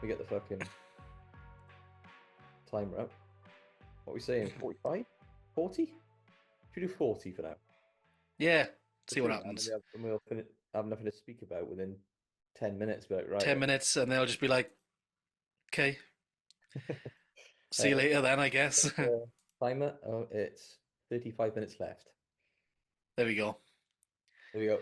We get the fucking timer up. What are we saying? 45? 40? Should we do 40 for now? Yeah, see what Let's do that, happens. and we'll have nothing to speak about within 10 minutes. But right, 10 minutes, and they'll just be like, "Okay, see you later then, I guess." timer. Oh, it's 35 minutes left. There we go. There we go.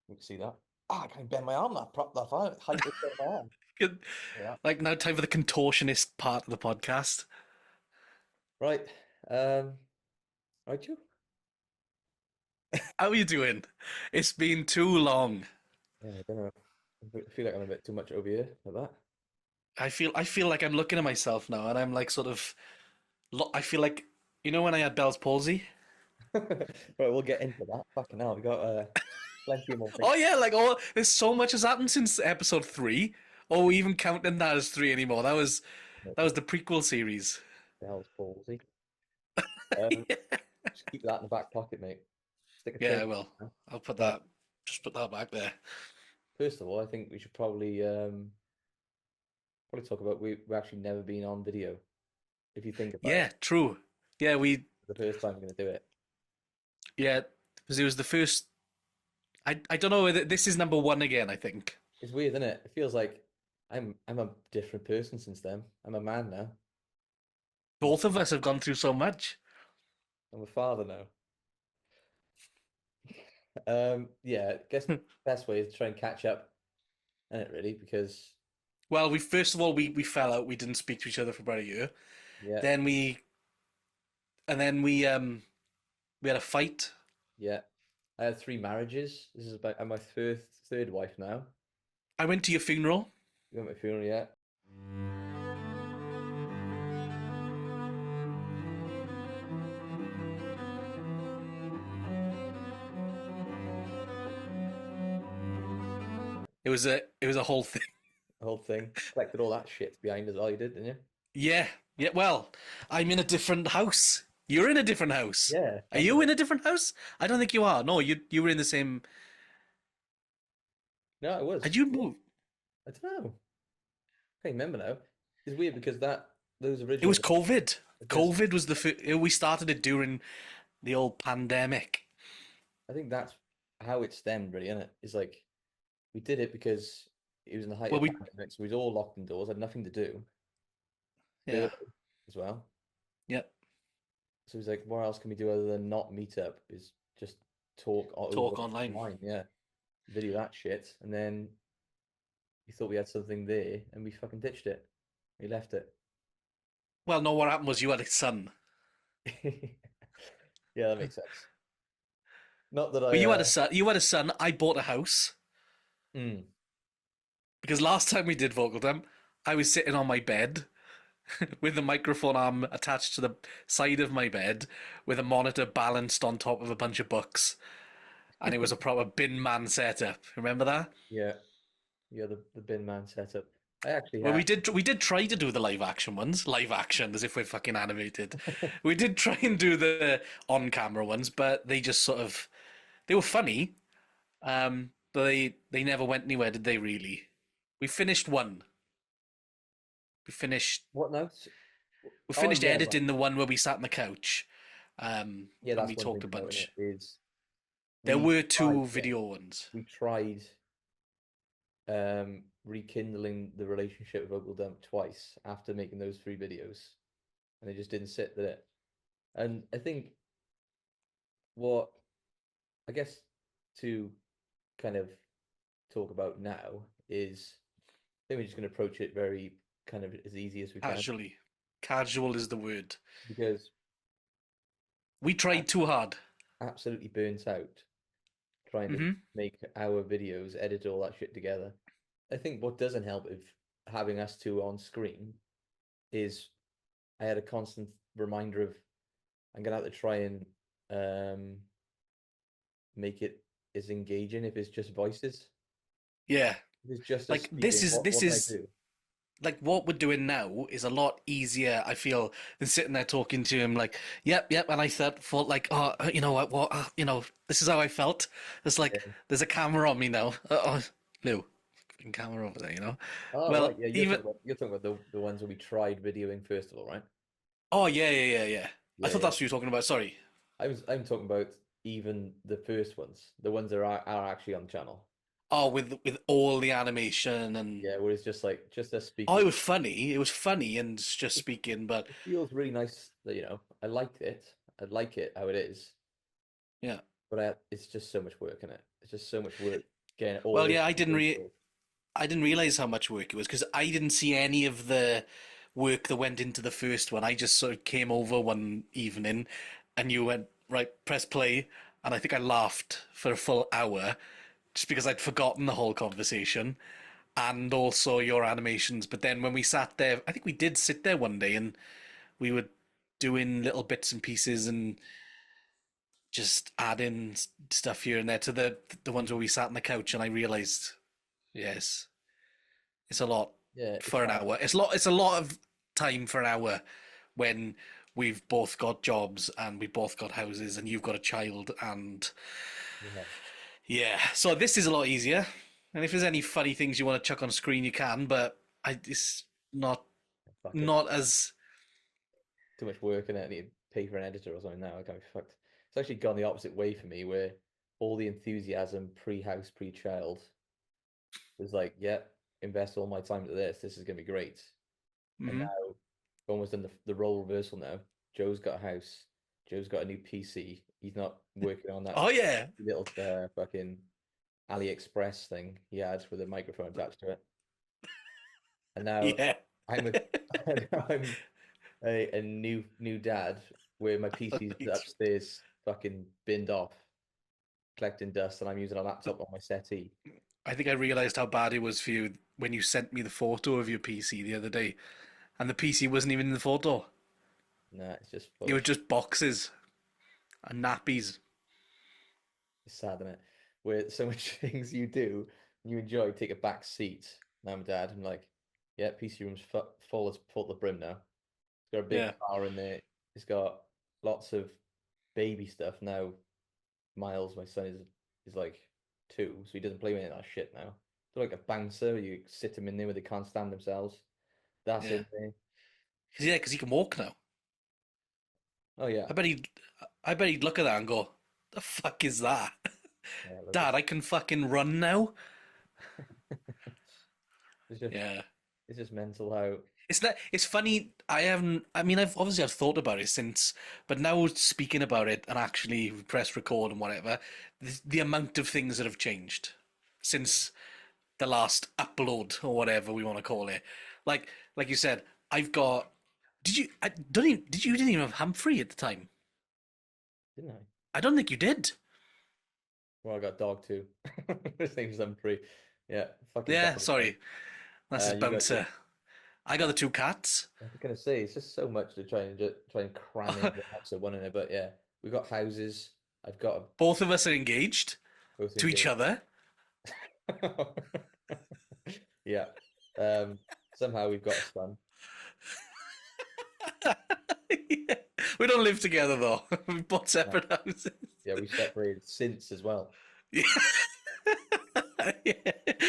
You can see that. Ah, I can't bend my arm that prop that far. Height of my arm. Good. Yeah. Like now, time for the contortionist part of the podcast. Right. Right, you. How are you doing? It's been too long. Yeah, I don't know. I feel like I'm a bit too much over here like that. I feel like I'm looking at myself now, and I'm like sort of. I feel like when I had Bell's palsy. Right, we'll get into that. Fucking hell, we got plenty more things. Oh yeah, there's so much has happened since episode 3. Or we even counting that as 3 anymore. That was the prequel series. Bell's palsy. Just keep that in the back pocket, mate. Stick a Yeah, pin. I will. I'll put that. Just put that back there. First of all, I think we should probably talk about we've actually never been on video. If you think about Yeah, it, true. Yeah, the first time we're going to do it. yeah, because it was the first. I don't know. This is number 1 again, I think. It's weird, isn't it? It feels like I'm a different person since then. I'm a man now. Both of us have gone through so much. I'm a father now. Yeah, I guess the best way is to try and catch up, isn't it, really? Because Well, we first of all we fell out. We didn't speak to each other for about a year. yeah, Then we had a fight. yeah. I had 3 marriages. This is about I'm my third wife now. I went to your funeral. You got my funeral yet? It was a whole thing. The whole thing. Collected all that shit behind us. All you did, didn't you? Yeah, yeah. Well, I'm in a different house. You're in a different house. Yeah. Are you in a different house? I don't think you are. No, you were in the same. No, it was. Had you moved? I don't know. I can't remember now. It's weird because those It original. was COVID. I guess- COVID was we started it during the old pandemic. I think that's how it stemmed, really, isn't it? It's like we did it because it was in the height Well, of pandemic, so we was all locked indoors, had nothing to do. Yeah. As well. Yep. So he's like, what else can we do other than not meet up? Is just talk Talk online. Yeah. Video that shit. And then we thought we had something there and we fucking ditched it. We left it. Well, no. What happened was you had a son. Yeah, that makes sense. Not that I But you had a son. You had a son. I bought a house mm, because last time we did Vocal Dump, I was sitting on my bed with the microphone arm attached to the side of my bed with a monitor balanced on top of a bunch of books. And it was a proper bin man setup. Remember that? yeah. Yeah, the bin man setup. I actually Well, had we did try to do the live action ones. Live action, as if we're fucking animated. We did try and do the on camera ones, but they just sort of they were funny. But they never went anywhere, did they? Really? We finished one. We finished what now? we finished yeah, right. editing the one where we sat on the couch. Yeah, When that's we one talked a thing about bunch. it is There we were 2 tried, video ones. we tried rekindling the relationship with Vocal Dump twice after making those 3 videos, and it just didn't sit, did it? And I think what I guess to kind of talk about now is I think we're just going to approach it very kind of as easy as we can Casually, casual is the word. because We tried too hard. absolutely burnt out trying to Mhm. make our videos, edit all that shit together. I think what doesn't help with having us 2 on screen is I had a constant reminder of I'm gonna have to try and make it as engaging if it's just voices. Yeah. If it's just us Like this speaking, is what this do I is do? like what we're doing now is a lot easier, I feel, than sitting there talking to him like, yep, and I thought like, oh, you know what, this is how I felt. It's like Yeah. there's a camera on me now. Oh, no, in camera over there, you know. Oh right, Well, yeah, even you're talking about the ones that we tried videoing first of all, right? oh yeah. I Yeah, thought yeah. that's what you were talking about. Sorry. I'm talking about even the first ones, the ones that are actually on the channel. Oh, with all the animation and Yeah, where it's just like just us oh, it speaking. was funny. It was funny and just speaking, but It feels really nice that, I liked it. I like it how it is, yeah. but it's just so much work in it. It's just so much work getting all Well, this yeah, into it. I didn't realize how much work it was because I didn't see any of the work that went into the first one. I just sort of came over one evening and you went, right, press play. And I think I laughed for a full hour just because I'd forgotten the whole conversation and also your animations. But then when we sat there, I think we did sit there one day and we were doing little bits and pieces and just adding stuff here and there to the ones where we sat on the couch and I realized, yes, it's a lot Yeah, it's for an hard. hour. It's a lot of time for an hour when we've both got jobs and we've both got houses and you've got a child and Yeah, yeah. So this is a lot easier. And if there's any funny things you want to chuck on screen, you can. But it's not fuck it. not as Too much work in it. I need to pay for an editor or something now. I can't be fucked. It's actually gone the opposite way for me, where all the enthusiasm pre-house, pre-child was like, yeah, invest all my time into this. This is gonna be great. And mhm. now, I've almost done the role reversal now. Joe's got a house. Joe's got a new PC. He's not working on that Oh yeah, little fucking AliExpress thing he had with a microphone attached to it. And now yeah. I'm a I'm a new dad where my PC's upstairs fucking binned off, collecting dust, and I'm using a laptop on my settee. I think I realized how bad it was for you when you sent me the photo of your PC the other day, and the PC wasn't even in the photo. Nah, it's just It full of was shit. just boxes and nappies. It's sad, isn't it? Where so much things you do, you enjoy, take a back seat. Now I'm dad. I'm like, yeah, PC room's full to the brim now. It's got a big Yeah, car in there. It's got lots of baby stuff now. Miles, my son is like 2, so he doesn't play with any of that shit now. They're like a bouncer. You sit them in there where they can't stand themselves. That's yeah, in there. yeah. Because he can walk now. Oh yeah, I bet he'd, I bet he'd look at that and go, "The fuck is that, yeah. Look, Dad? I can fucking run now." it's just Yeah, it's just mental how it's not. It's funny. I haven't. I mean, I've thought about it since, but now speaking about it and actually press record and whatever, the amount of things that have changed since the last upload or whatever we want to call it. Like like you said, I've got. Did you? I don't even. Did you didn't even have Humphrey at the time? didn't I? I don't think you did. Well, I got a dog too. His name's Humphrey. Yeah, fucking Yeah, dog. sorry, that's his You got your. bouncer. I got the two cats. I was gonna say it's just so much to try and cram into the house of one in it. But yeah, we got houses. I've got Both of us are engaged both to each engaged. other. Yeah. Somehow we've got a son. Yeah. We don't live together though. We bought No. separate houses. Yeah, we separated since as well. Yeah. Yeah.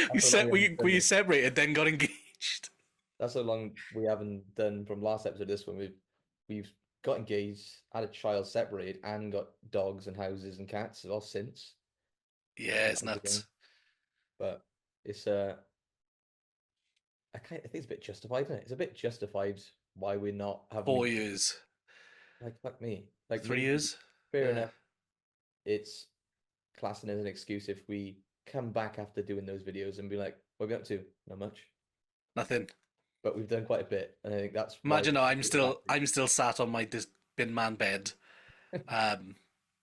That's how long we haven't done We this. separated, then got engaged. That's how long we haven't done from last episode to this one. We've got engaged, had a child separated, and got dogs and houses and cats all since. Yeah, That it's was the thing. nuts. But it's I think it's a bit justified, isn't it? It's a bit justified why we're not having 4 years, like fuck me. Like 3 years. fair Yeah, enough. It's classing as an excuse if we come back after doing those videos and be like, what are we up to? Not much. nothing. But we've done quite a bit, and I think that's why Imagine now we're I'm still sat on my bin man bed.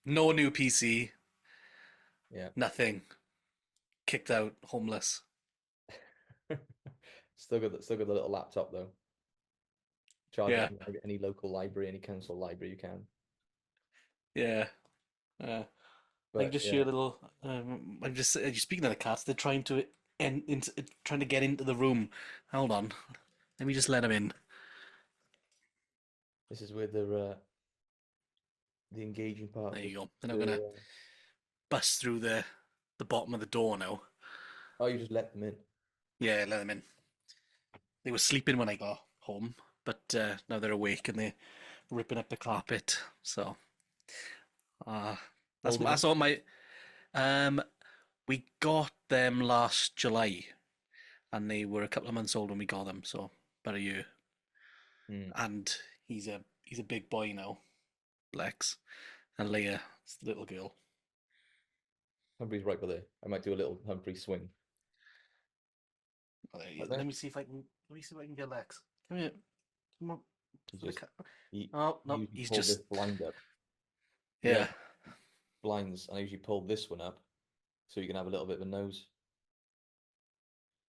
No new PC, yeah. nothing. Kicked out, homeless. Still got the little laptop though. Charge it Yeah, in like, any local library, any council library you can. yeah. Yeah. I can But just hear yeah, a little. I'm just speaking of the cats. They're trying to trying to get into the room. Hold on. Let me just let them in. this is where the engaging part There of you go. They're now gonna the bust through the bottom of the door now. oh, you just let them in. Yeah, let them in. They were sleeping when I got home, but now they're awake and they're ripping up the carpet. So uh, Holding that's them. all my. Um, we got them last July, and they were a couple of months old when we got them, so about a year. Hmm. And he's a big boy now, Lex, and Leia, is the little girl. Humphrey's right by there. I might do a little Humphrey swing. Oh, there he Right is. there. Let me see if I can. Let me see if I can get Lex. Come here. Come on. He For the just cat. he Oh no, usually he's pull this just blind up. We yeah. have blinds, and I usually pull this one up so you can have a little bit of a nose.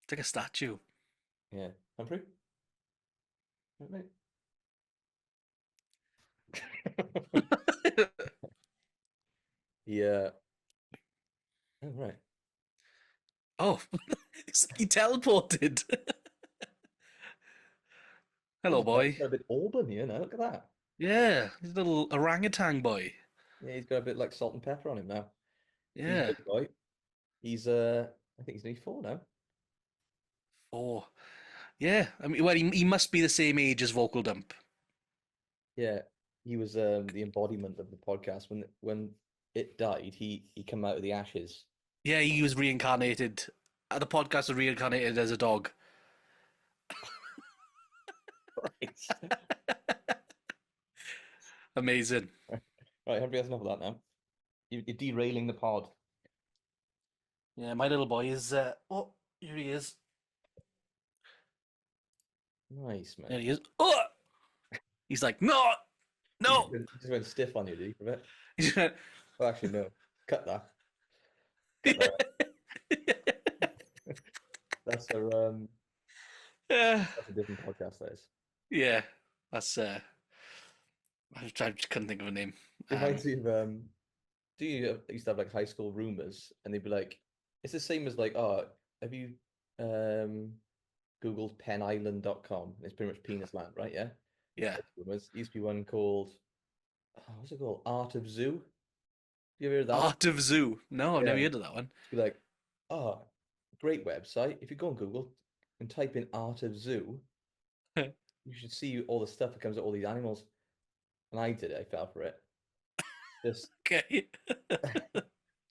It's like a statue. Yeah, Humphrey. Right, mate. Yeah. Oh, right. Oh, it's like he teleported. Hello, He's got boy. a bit Auburn, you know. Look at that. Yeah, he's a little orangutan boy. Yeah, he's got a bit like salt and pepper on him now. He's a Yeah. big boy. He's I think he's nearly 4 now. Oh, yeah. I mean, well, he must be the same age as Vocal Dump. Yeah, he was the embodiment of the podcast. When it died, he came out of the ashes. Yeah, he was reincarnated. The podcast was reincarnated as a dog. Christ. Amazing. Right, Henry has enough of that now. You're derailing the pod. Yeah, my little boy is. Oh, here he is. Nice, There man. he is. Oh, he's like, no, no. He just went stiff on you, did he, for a bit? Oh, actually, no. Cut that. Cut that. That's yeah, that's a different podcast, that is. yeah. That's. I just couldn't think of a name. It reminds me of do you used to have like high school rumors and they'd be like it's the same as like, oh, have you um Googled penisland.com? It's pretty much penis land, right? Yeah. Yeah. Rumors. Used to be one called what's it called? Art of Zoo. You ever heard of that one? Art of Zoo. No, I've Yeah. never heard of that one. Be like, oh, great website. If you go on Google and type in Art of Zoo, you should see all the stuff that comes with all these animals. And I did it, I fell for it. Just Okay.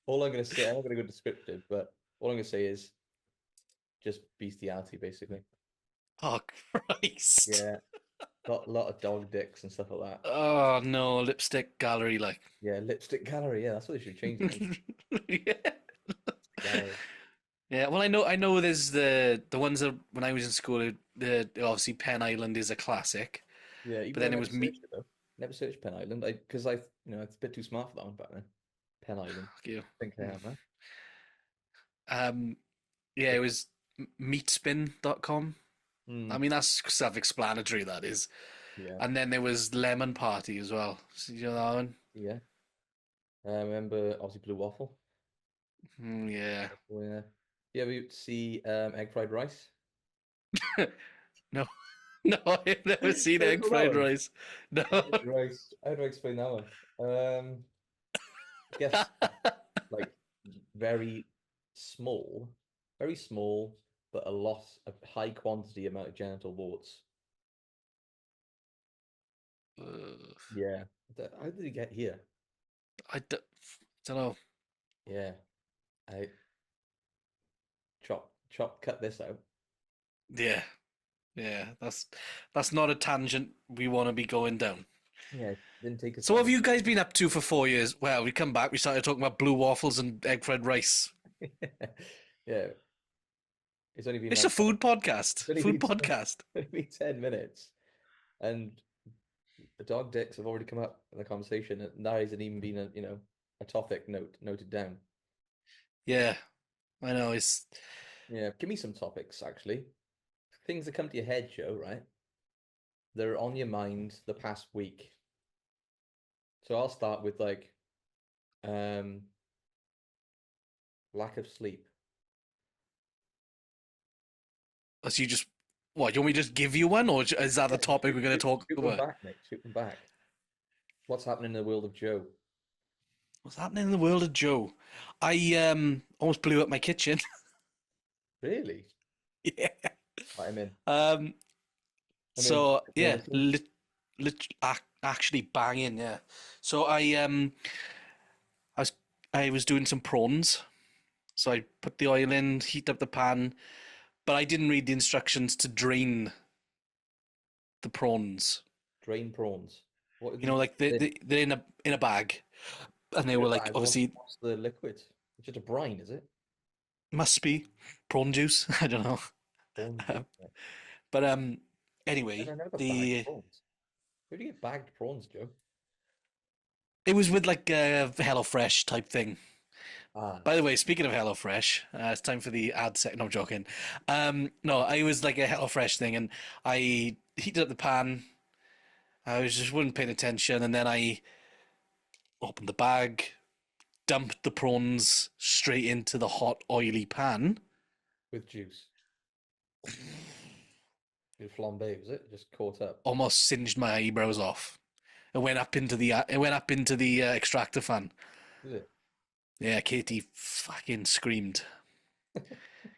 all I'm gonna say, I'm not gonna go descriptive, but all I'm gonna say is just bestiality, basically. Oh Christ. Yeah, lot of dog dicks and stuff like that. Oh no, lipstick gallery like. Yeah, lipstick gallery. Yeah, that's what they should change it to. Yeah. Gallery. Yeah, well, I know. There's the ones that when I was in school, the obviously Penn Island is a classic, Yeah, but even though I then it never was me. searched it though. Never searched Penn Island. Because it's a bit too smart for that one back then. Penn Island. Fuck you. I think I am, huh? Um, yeah, it was meatspin.com. I Mm, mean, that's self-explanatory, that is. yeah, And then there was Lemon Party as well. So, you know that one? yeah. I remember obviously Blue Waffle. Yeah. Oh, yeah. You ever see egg fried rice? No, no, I've never seen Never egg saw that fried one. rice. No. Egg rice. How do I explain that one? I guess like very very small, but a high quantity amount of genital warts. Yeah. How did he get here? Don't know. Yeah. I cut this out. Yeah, yeah, that's not a tangent we want to be going down. Yeah, didn't take us So what have long. you guys been up to for 4 years? Well, we come back, we started talking about blue waffles and egg fried rice. Yeah, it's only been It's a like food podcast. it's only Food been podcast. only been 10 minutes, and the dog dicks have already come up in the conversation, and that hasn't even been a topic noted down. Yeah, I know. It's Yeah, give me some topics actually. Things that come to your head, Joe, right? They're on your mind the past week. So I'll start with like um lack of sleep. as you just what? You want me to just give you one, or is that the Yeah, topic we're going to talk shoot one about? back, mate. Shoot one back. What's happening in the world of Joe? What's happening in the world of Joe? I almost blew up my kitchen. Really? Yeah. Right, I'm in. Um. I'm in. So You yeah, want to see? actually banging. Yeah. So I was I was doing some prawns. So I put the oil in, heat up the pan, but I didn't read the instructions to drain the prawns. Drain prawns. What have You you know, like put in? they're in a bag, and they In a were like bag. obviously What's the liquid? It's just a brine, is it? must be prawn juice. I don't know. Prawn juice. Um, Right. but I anyway, don't know about bagged the prawns. Where do you get bagged prawns, Joe? it was with like a HelloFresh type thing. Ah, By the way, speaking of HelloFresh, it's time for the ad set. No, I'm joking. No, I was like a HelloFresh thing, and I heated up the pan. I was just wasn't paying attention, and then I opened the bag, dumped the prawns straight into the hot, oily pan. with juice. With flambe, was it? Just caught up. Almost singed my eyebrows off. It went up into the extractor fan. Is it? Yeah, Katie fucking screamed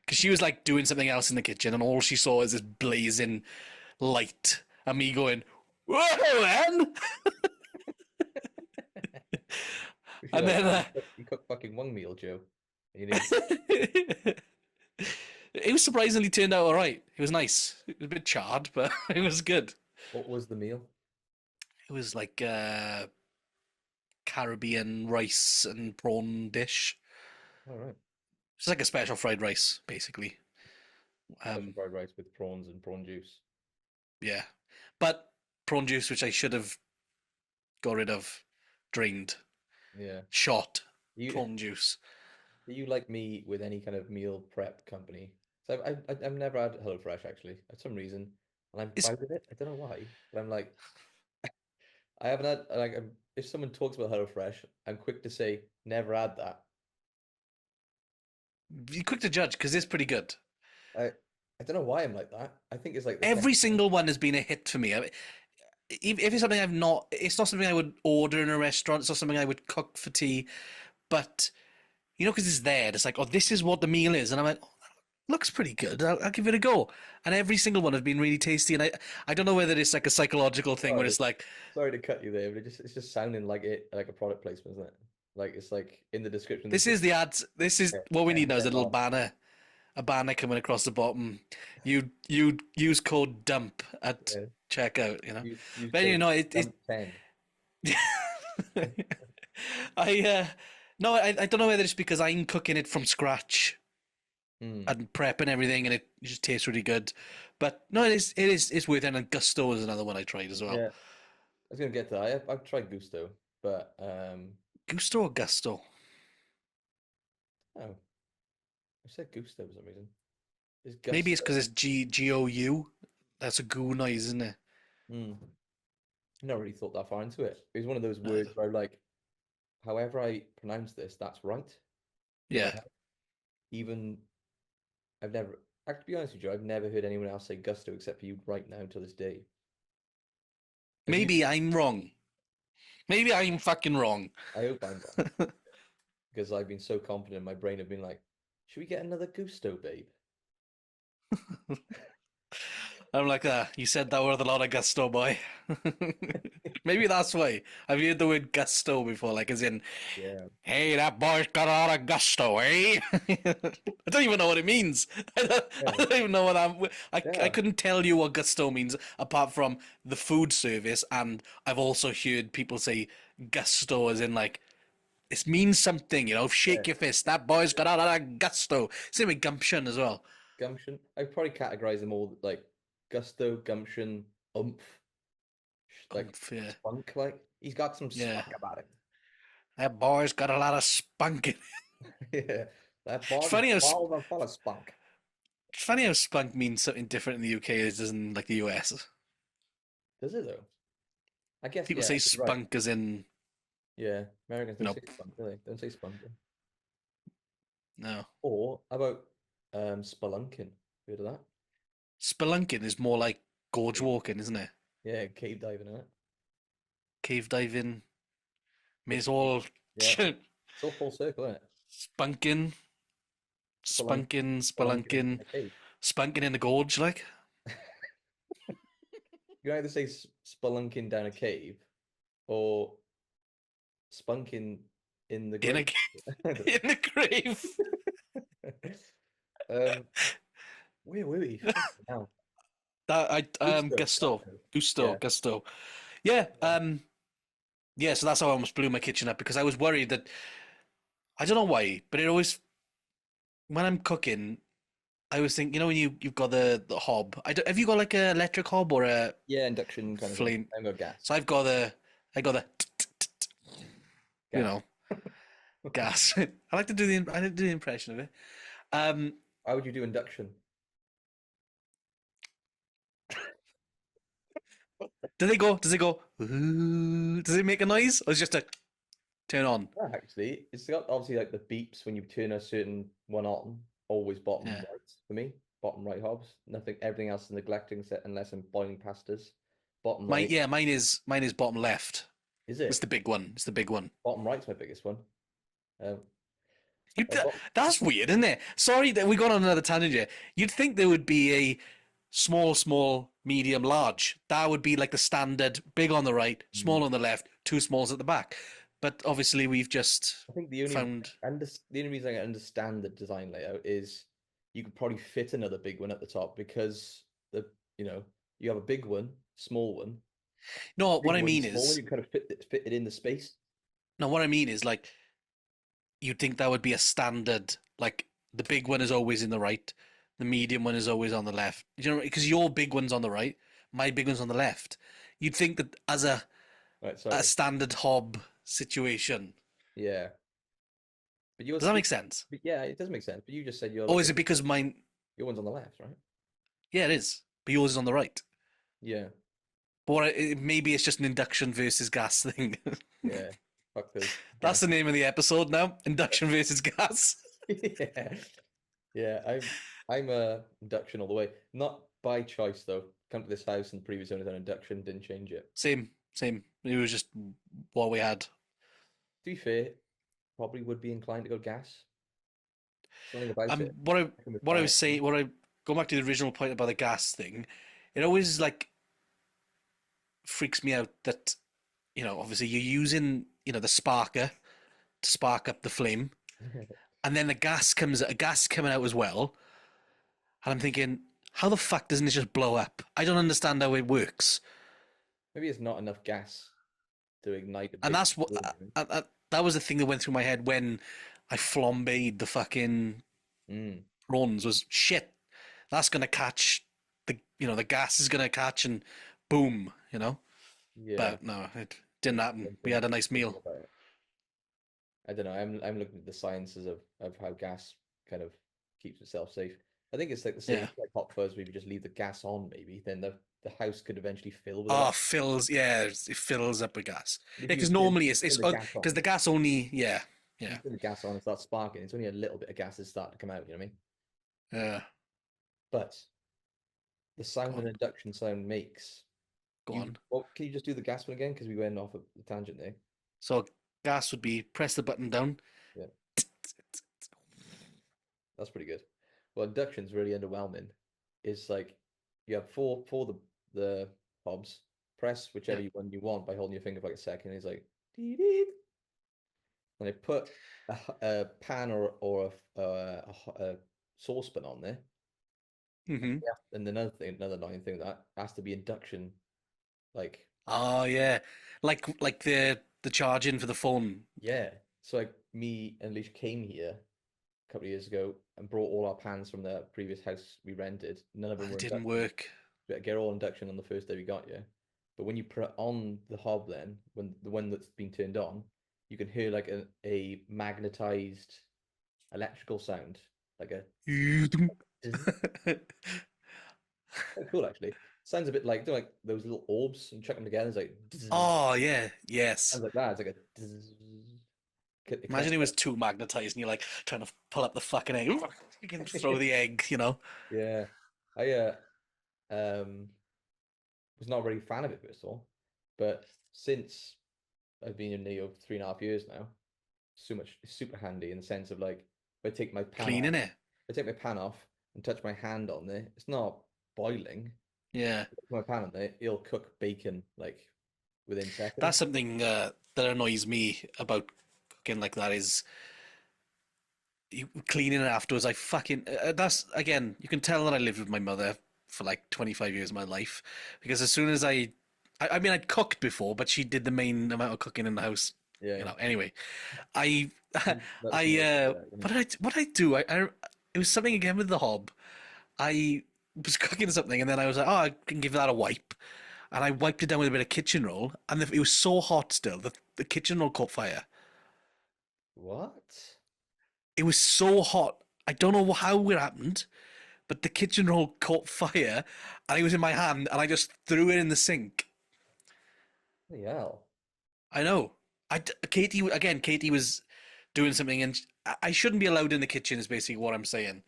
because she was like doing something else in the kitchen, and all she saw was this blazing light, and me going, "Whoa, man!" You're And like, then oh, you cook fucking one meal, Joe. And you need it was surprisingly turned out all right. It was nice. It was a bit charred, but it was good. what was the meal? It was like a Caribbean rice and prawn dish. All right. It's like a special fried rice, basically. Special Um, fried rice with prawns and prawn juice. yeah, but prawn juice, which I should have got rid of, drained, Yeah. shot You prawn juice. are you like me with any kind of meal prep company? So I've never had HelloFresh actually, for some reason, and I'm It's proud of it. I don't know why, but I'm like I haven't had like if someone talks about HelloFresh, I'm quick to say never had that. you're quick to judge because it's pretty good. I I don't know why I'm like that. I think it's like the best Every thing. single one has been a hit for me. If it's something it's not something I would order in a restaurant. It's not something I would cook for tea. But because it's there, it's like, oh, this is what the meal is, and I'm like, oh, looks pretty good. I'll give it a go. And every single one has been really tasty. And I don't know whether it's like a psychological thing where Sorry, it's like, sorry to cut you there, but it's just sounding like it like a product placement, isn't it? Like it's like in the description they this say is the ads. This is yeah, what we need now is a 10% little off. banner coming across the bottom. You use code dump at Yeah, checkout. use But code it dump 10. I no, I don't know whether it's because I'm cooking it from scratch Hmm. and prepping everything, and it just tastes really good. But no, it's worth it. And Gusto is another one I tried as well. Yeah, I was gonna get to that. I've tried Gusto, but Gusto or Gusto? oh, I said Gusto for some reason. It's Maybe it's Gusto. because it's Gou. That's a goo noise, isn't it? Hmm. Never really thought that far into it. It was one of those Uh, words where I'm like, however I pronounce this, that's right in my yeah, head. Even I've never, to be honest with you, I've never heard anyone else say Gusto except for you right now to this day. Have you? maybe I'm wrong. Maybe I'm fucking wrong. I hope I'm wrong because I've been so confident in my brain. I've been like, should we get another Gusto, babe? I'm like, you said that with a lot of gusto, boy. Maybe that's why. I've heard the word gusto before, like as in, Yeah, hey, that boy's got a lot of gusto, eh? I don't even know what it means. I yeah, don't even know what I yeah. couldn't tell you what gusto means apart from the food service, and I've also heard people say gusto as in like, it means something, Yeah. shake your fist. That boy's got a lot of gusto. Same with gumption as well. Gumption. I'd probably categorize them all like gusto, gumption, oomph, like Yeah. spunk. Like he's got some Yeah. spunk about him. That boy's got a lot of spunk in it. Yeah, that It's body's funny how bald and full of spunk. it's funny how spunk means something different in the UK as it does in like the US. Does it though? I guess People yeah, say you're right. spunk as in Yeah, Americans don't say nope, spunk, do they? Don't say spunk. no. Or how about spelunking? Heard of that? Spelunking is more like gorge Cave. walking, isn't it? Yeah, cave diving in it. Cave diving. I mean, But it's all yeah, it's all full circle, isn't it? spunking, Spelunk, spunking, spelunking spelunking, in a cave. spunking in the gorge, like You either say spelunking down a cave or spunking in the in a grave. I don't in the grave. know. Where were we? Fucking hell. That Gusto. Gusto, Yeah. Gusto. Yeah, Yeah. yeah. So that's how I almost blew my kitchen up because I was worried that I don't know why, but it always when I'm cooking, I always think when you've got the hob. Have you got like a electric hob or a Yeah, induction kind of thing. flame? I've got gas. So I got the you Gas. know gas. I like to do the impression of it. Um, How would you do induction? do they go? Does it go? "Ooh," does it make a noise, or is it just a turn on? Yeah, actually, it's got obviously like the beeps when you turn a certain one on, always bottom Yeah. right for me. Bottom right hobs. Nothing, everything else is neglecting set unless I'm boiling pastas. Bottom right, Mine is bottom left. is It's it? the big one. It's the big one. Bottom right's my biggest one. Um, bottom, That's weird, isn't it? Sorry that we got on another tangent here. You'd think there would be a small, medium, large. That would be like the standard: big on the right, small on the left, two smalls at the back. But obviously, we've just I think the only found. the only reason I understand the design layout is you could probably fit another big one at the top because the you have a big one, small one, No, big what I one, mean small one. is, You kind of fit it in the space. no, what I mean is like you'd think that would be a standard. Like the big one is always in the right, the medium one is always on the left. Because your big one's on the right, my big one's on the left. You'd think that as Right, a sorry. standard hob situation. Yeah, but Does that make sense? yeah, it does make sense. But you just said Or is it because mine? your one's on the left, right? Yeah, it is. But yours is on the right. Yeah, But maybe it's just an induction versus gas thing. yeah. Fuck those That's gas. the name of the episode now. Induction versus gas. Yeah, yeah. I'm a induction all the way. Not by choice though. Come to this house and previous owners on induction didn't change it. Same, same. It was just what we had. To be fair, probably would be inclined to go gas. Something about And it. With what I fire. was saying, what I go back to the original point about the gas thing. It always like freaks me out that obviously you're using the sparker to spark up the flame, and then a gas coming out as well. And I'm thinking, how the fuck doesn't it just blow up? I don't understand how it works. Maybe it's not enough gas to ignite a And big that was the thing that went through my head when I flambéed the fucking Mm, prawns. Was shit. That's gonna catch the gas is gonna catch and boom. yeah. But no, it didn't happen. We Thinking, had a nice thinking meal. about it. I don't know. I'm looking at the sciences of how gas kind of keeps itself safe. I think it's like the same Yeah. like hot fuzz. Where if you just leave the gas on, maybe then the house could eventually fill with Oh, electricity. it fills up with gas. If Yeah, you because turn, normally turn it's the gas because on, the gas only if you yeah turn the gas on and start sparking, it's only a little bit of gas that start to come out. You know what I mean? yeah. But the Go sound an on, induction sound makes, go on. well, can you just do the gas one again? Because we went off a tangent there. So gas would be press the button down. Yeah, that's pretty good. Well, induction's really underwhelming. It's like you have four the hobs. Press Yeah. whichever one you want by holding your finger for like a second. It's like dee dee. And they put a pan or a saucepan on there. Mm-hmm. Yeah. And another annoying thing that has to be induction. Like, Oh yeah, like the charging for the phone. yeah. So like me and Alicia came here a couple of years ago and brought all our pans from the previous house we rented. None of them It were didn't induction. work. We had to get all induction on the first day we got here. But when you put it on the hob, then when the one that's been turned on, you can hear like a magnetized electrical sound, like a zzz. Quite cool actually. Sounds a bit like like those little orbs and chuck them together. It's like zzz. Oh yeah, yes. Sounds like that. It's like a zzz. It Imagine connects it was up. too magnetized and you're like trying to pull up the fucking egg. You can throw the egg. Yeah, I um was not really a fan of it first of all, but since I've been in Neo for 3.5 years now, so much it's super handy in the sense of like if I take my pan off, Cleaning it. I take my pan off, and touch my hand on it, it's not boiling. Yeah, Put my pan on it, it'll cook bacon like within that's seconds. something that annoys me about cooking like that is cleaning it afterwards. I fucking that's again. You can tell that I lived with my mother for like 25 years of my life because as soon as I mean, I'd cooked before, but she did the main amount of cooking in the house. Yeah, Anyway, I, let someone else do that. what I do, it was something again with the hob. I was cooking something, and then I was like, oh, I can give that a wipe, and I wiped it down with a bit of kitchen roll, and it was so hot still. The kitchen roll caught fire. What? It was so hot. I don't know how it happened, but the kitchen roll caught fire, and it was in my hand, and I just threw it in the sink. Bloody hell. I know. Katie again. Katie was doing something, and I shouldn't be allowed in the kitchen. Is basically what I'm saying.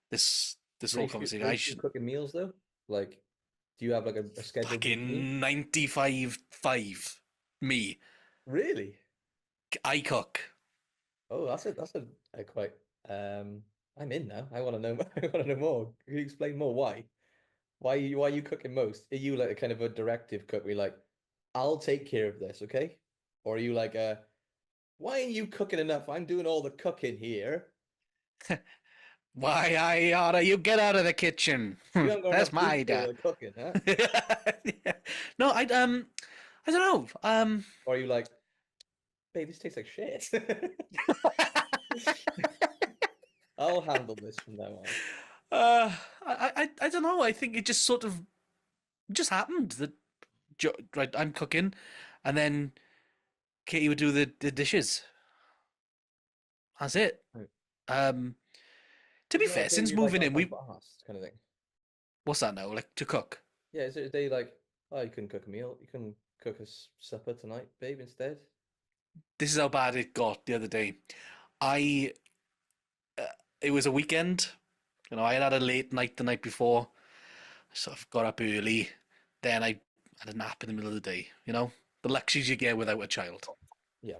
This whole conversation. I Race you should cooking meals though? Like, do you have like a scheduled routine? fucking 95.5. Me. Really? I cook. Oh, a quite I'm in now. I want to know I want to know more. Can you explain more why? Why are you cooking most? Are you like a kind of a directive cook where you're like, I'll take care of this, okay? Or are you like a why aren't you cooking enough? I'm doing all the cooking here. Why I oughta you get out of the kitchen. You haven't got That's enough my food to do all idea. the cooking, huh? Yeah. No, I don't know. Or are you like, babe, this tastes like shit. I'll handle this from now on. I don't know. I think it just sort of just happened that right, I'm cooking, and then Katie would do the dishes. That's it. Right. Um, to Is be there not a fair, day since where you're like, moving oh, in, I'm fast kind of thing? what's that now? Like to cook. Yeah, is there a day like, oh, you couldn't cook a meal? You can cook a supper tonight, babe, instead? This is how bad it got the other day. I uh, it was a weekend. I had a late night the night before. I sort of got up early. Then I had a nap in the middle of the day. The luxuries you get without a child. Yeah.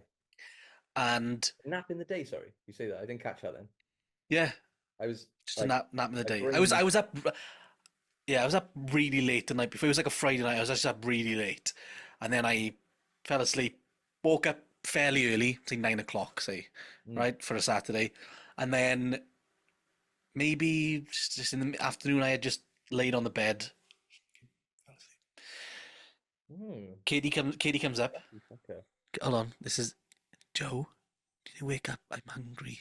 And Nap in the day, sorry. You say that. I didn't catch that then. yeah, I was just a like, nap in the my day. I was brain. I was up. Yeah, I was up really late the night before. It was like a Friday night. I was just up really late, and then I fell asleep. Woke up fairly early, say 9 o'clock, say, Mm, right, for a Saturday, and then maybe just in the afternoon I had just laid on the bed. mm, Katie comes up. okay. Hold on, this is Joe. Did you wake up? I'm hungry.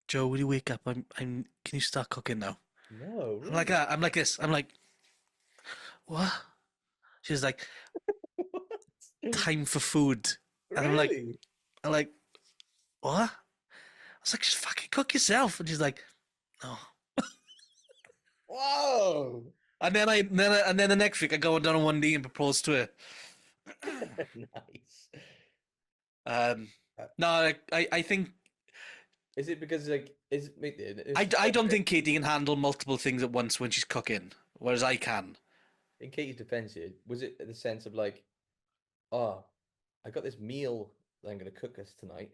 Joe, will you wake up? I'm. Can you start cooking now? No, I'm like really? that. I'm like this. I'm like, what? She's like, What? time for food, and Really? I'm like, what? I was like, just fucking cook yourself. And she's like, no. Whoa! And then the next week I go down on one knee and propose to her. Nice. Um, Uh, no, I think Is it because like is it it's I quite don't think Katie can handle multiple things at once when she's cooking, whereas I can. in Katie's defense here, was it the sense of like, oh, I got this meal that I'm gonna cook us tonight.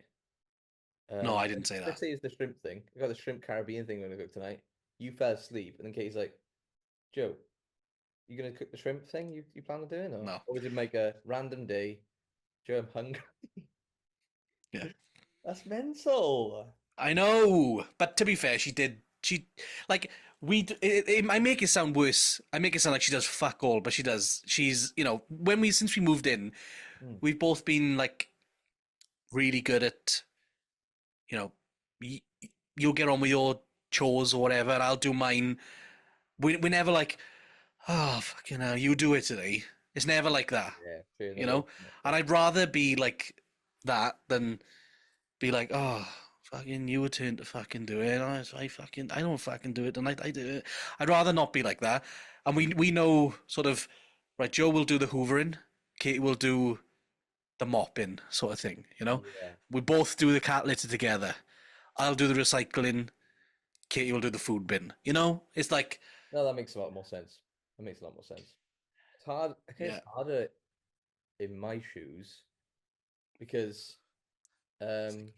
No, I Like, didn't say let's that. say it's the shrimp thing. I got the shrimp Caribbean thing I'm gonna cook tonight. You fell asleep, and then Katie's like, Joe, you gonna cook the shrimp thing you plan on doing, No. or was it make a random day? Joe, I'm hungry. Yeah. That's mental. I know, but to be fair, she did. She like I make it sound worse. I make it sound like she does fuck all, but she does. She's when we since we moved in, Hmm. we've both been like really good at you know y- you'll get on with your chores or whatever, and I'll do mine. We never like oh fucking hell, you do it today. It's never like that, Yeah, fair you enough. know. And I'd rather be like that than be like, oh, fucking you were turned to fucking do it. I don't fucking do it, and I do it. I'd rather not be like that. And we know sort of, right? Joe will do the hoovering, Katie will do the mopping, sort of thing. Yeah. We both do the cat litter together. I'll do the recycling. Katie will do the food bin. It's like, No, that makes a lot more sense. That makes a lot more sense. It's hard. I guess yeah, it's harder in my shoes because um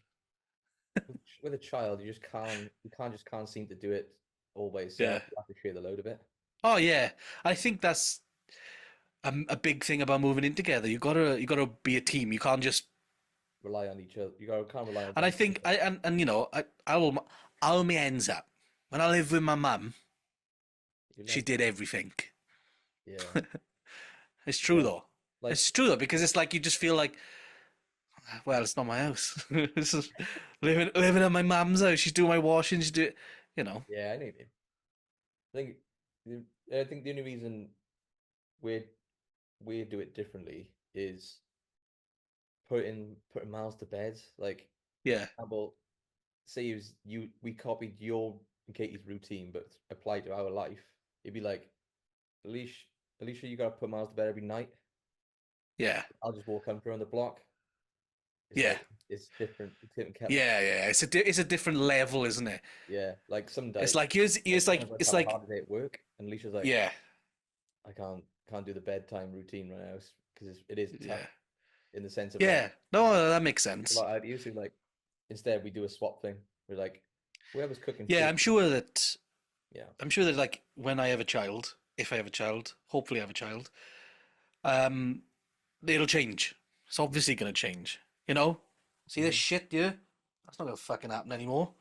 with a child, you can't seem to do it all by Yeah. yourself. You have to share the load a bit. Oh yeah. I think that's a big thing about moving in together. You gotta be a team. You can't just. Rely on each other. Can't rely on And I one think person. I and you know I'll my ends up. When I lived with my mum, You she like, did everything. yeah, It's true yeah, though. like, It's true though because it's like you just feel like, well, it's not my house. This is living at my mum's house. She's doing my washing. She's doing, you know. yeah, I know. What you mean. I think, I think the only reason we we do it differently is putting Miles to bed. Like, Yeah, example, say we copied your and Katie's routine, but applied to our life. It'd be like, Alicia, Alicia, you gotta put Miles to bed every night. yeah, I'll just walk home around the block. It's yeah, like it's different kettle. yeah, yeah. It's a different level, isn't it? Yeah, like some It's days, like yours. like It's some of like us it's have a like hard day at work, and Alicia's like, yeah, I can't do the bedtime routine right now because it is tough yeah, in the sense of like yeah. No, that makes a sense. lot out of you. So like instead we do a swap thing. We're like whoever's cooking Yeah, food, yeah, I'm sure that like when I have a child, if I have a child, hopefully I have a child, um, it'll change. It's obviously gonna change. You know, see this mhm. shit, yeah? That's not gonna fucking happen anymore.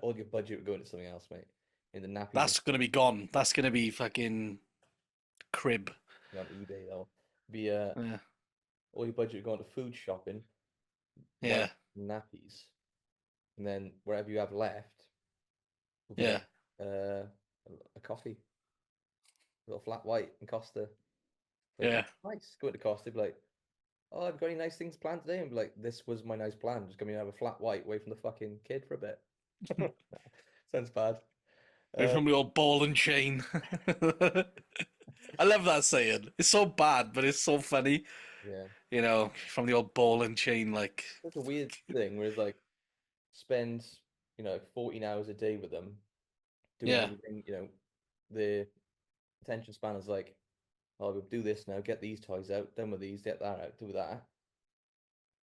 All your budget would go into something else, mate. In the nappies and That's gonna be gone. That's gonna be fucking crib. on eBay, they'll be Yeah, all your budget would go into food shopping, yeah, white nappies, and then wherever you have left will be yeah, like uh, a coffee, a little flat white and Costa. Like, yeah. oh, nice. Go to Costa, be like, oh, I've got any nice things planned today? And be like, this was my nice plan. Just gonna have a flat white away from the fucking kid for a bit. Sounds bad. We're Uh, from the old ball and chain. I love that saying. It's so bad, but it's so funny. yeah. You know, from the old ball and chain, like, Such a weird thing where it's like spend, 14 hours a day with them doing yeah, everything, the attention span is like, oh, we'll do this now, get these toys out, done with these, get that out, do that.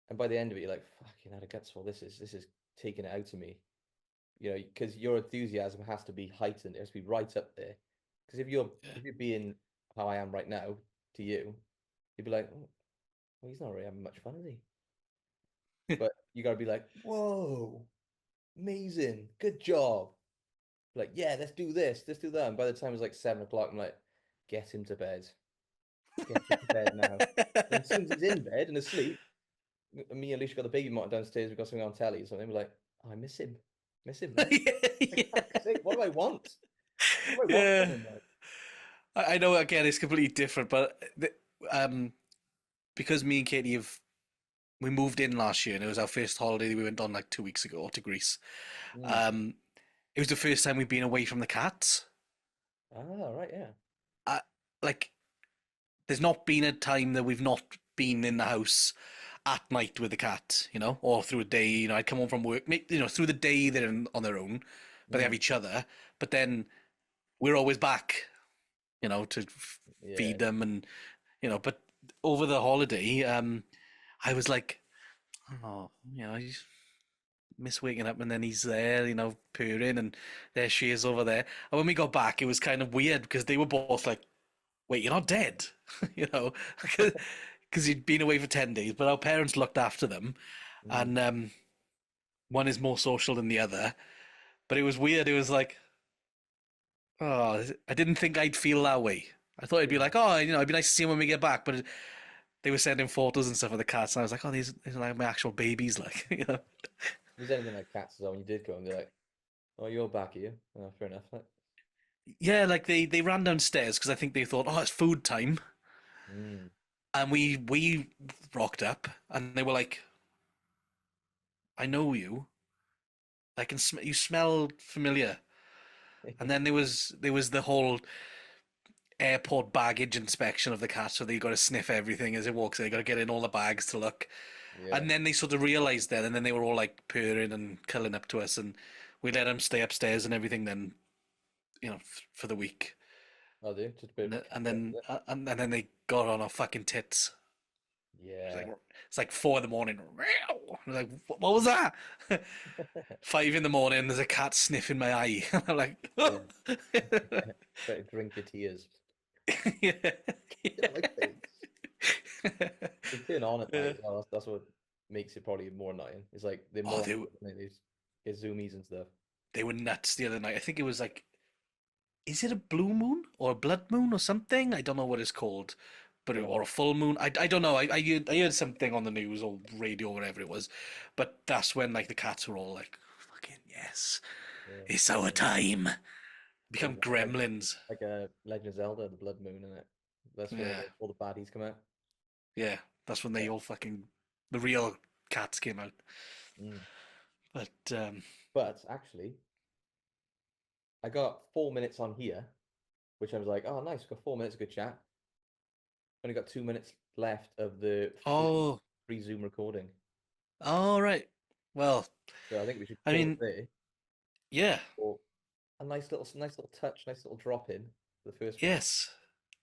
And by the end of it, you're like, fucking hell, it gets all this is taking it out of me. Because your enthusiasm has to be heightened. It has to be right up there. Because yeah. if you're being how I am right now to you, you'd be like, oh, well, he's not really having much fun, is he? But you gotta be like, whoa, amazing, good job. Like, yeah, let's do that. And by the time it's like 7 o'clock, I'm like, get him to bed, get him to bed now. And as soon as he's in bed and asleep, me and Alicia got the baby monitor downstairs. We got something on telly or something. We're like, oh, I miss him now. Like, Yeah, fuck's sake, what do I want? What do I want from yeah. him now? I know again it's completely different, but um, because me and Katie have we moved in last year and it was our first holiday we went on like 2 weeks ago to Greece. Mm. Um, it was the first time we'd been away from the cats. Ah, right, yeah. I, like, there's not been a time that we've not been in the house at night with the cat, you know, or through a day. You know, I'd come home from work, through the day they're on their own, but they have Mm. each other. But then we're always back, to Yeah. feed them and But over the holiday, I was like, oh, I just miss waking up and then he's there, purring, and there she is over there. And when we got back, it was kind of weird because they were both like, wait, you're not dead, you know, because he'd been away for 10 days, but our parents looked after them, Mm. and one is more social than the other. But it was weird. It was like, oh, I didn't think I'd feel that way. I thought it'd be Yeah. like, oh, it'd be nice to see him when we get back. But they were sending photos and stuff of the cats, and I was like, oh, these are like my actual babies, like, If there's anything like cats as well, when you did go and they're like, oh, you're back here. Oh, fair enough. Like, Yeah, like they ran downstairs because I think they thought, oh, it's food time, mm. and we rocked up, and they were like, I know you. I can you smell familiar. And then there was the whole airport baggage inspection of the cat, so they got to sniff everything as it walks in. They got to get in all the bags to look. Yeah. And then they sort of realized that, and then they were all like purring and curling up to us, and we let them stay upstairs and everything. Then, for the week, I'll do. Just a bit and of then and catch up, is then it? and then they got on our fucking tits. Yeah. It's like 4 in the morning. I'm like, what was that? 5 in the morning, there's a cat sniffing my eye. I'm like, Yeah. Better drink your tears. yeah. Get on my face. They turn on at night Yeah. as well. That's what makes it probably more annoying. It's like they're Oh, more they get zoomies and stuff. they were nuts the other night. I think it was like, is it a blue moon or a blood moon or something? I don't know what it's called, but or a full moon. I don't know. I heard something on the news or radio or whatever it was, but that's when like the cats were all like, "Fucking yes, Yeah. it's our time." Become Like, gremlins. like a Legend of Zelda, the Blood Moon, in it. That's where Yeah, all the baddies come out. yeah. That's when they Yeah. all fucking the real cats came out. Mm. But But actually, I got 4 minutes on here, which I was like, oh, nice, we've got 4 minutes of good chat. Only got 2 minutes left of the oh, free Zoom recording. all right. Well, So I think we should I call it mean, there. yeah, Or a nice little touch, nice little drop in for the first one. yes,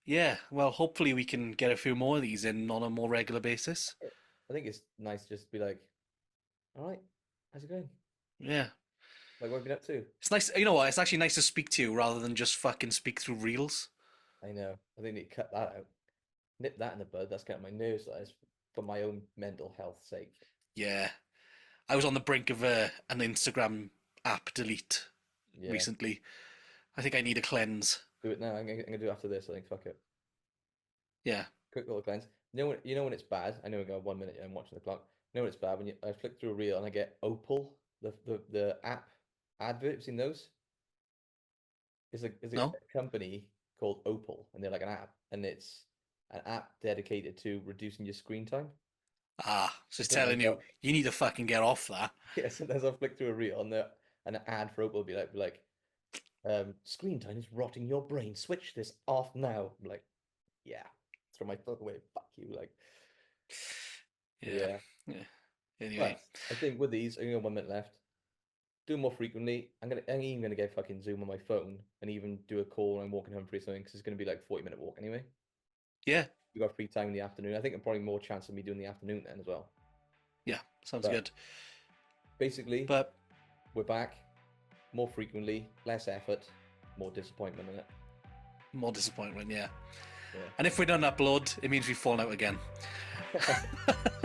yeah. Well, hopefully we can get a few more of these in on a more regular basis. I think it's nice just to be like, all right, how's it going? Yeah. Like, what have you been up to? It's nice, you know what? It's actually nice to speak to you rather than just fucking speak through reels. I know. I think they cut that out. Nip that in the bud. That's getting my nerves. That is for my own mental health sake. Yeah. I was on the brink of an Instagram app delete Yeah. recently. I think I need a cleanse. Do it now. I'm gonna do it after this. I think fuck it. Yeah. Quick little cleanse. You know when it's bad. I know we got 1 minute. I'm watching the clock. You know when it's bad when I flick through a reel and I get Opal, the app advert. Seen those? It's a No? company called Opal, and they're like an app, and it's an app dedicated to reducing your screen time. Ah, so it's Sometimes telling you you need to fucking get off that. Yeah, sometimes I'll flick through a reel and an ad for Opal will be like, screen time is rotting your brain. Switch this off now. I'm like, yeah, throw my phone away. Fuck you. Like, Yeah. yeah. Yeah. Anyway. But I think with these, I only got 1 minute left. Do them more frequently. I'm even gonna get fucking Zoom on my phone and even do a call when I'm walking home for something because it's gonna be like 40-minute walk anyway. Yeah. You got free time in the afternoon. I think I'm probably more chance of me doing the afternoon then as well. Yeah. Sounds But good. basically, But we're back more frequently, less effort, more disappointment in it. more disappointment, yeah. Yeah. And if we don't upload, it means we've fallen out again.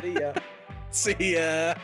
See ya. See ya.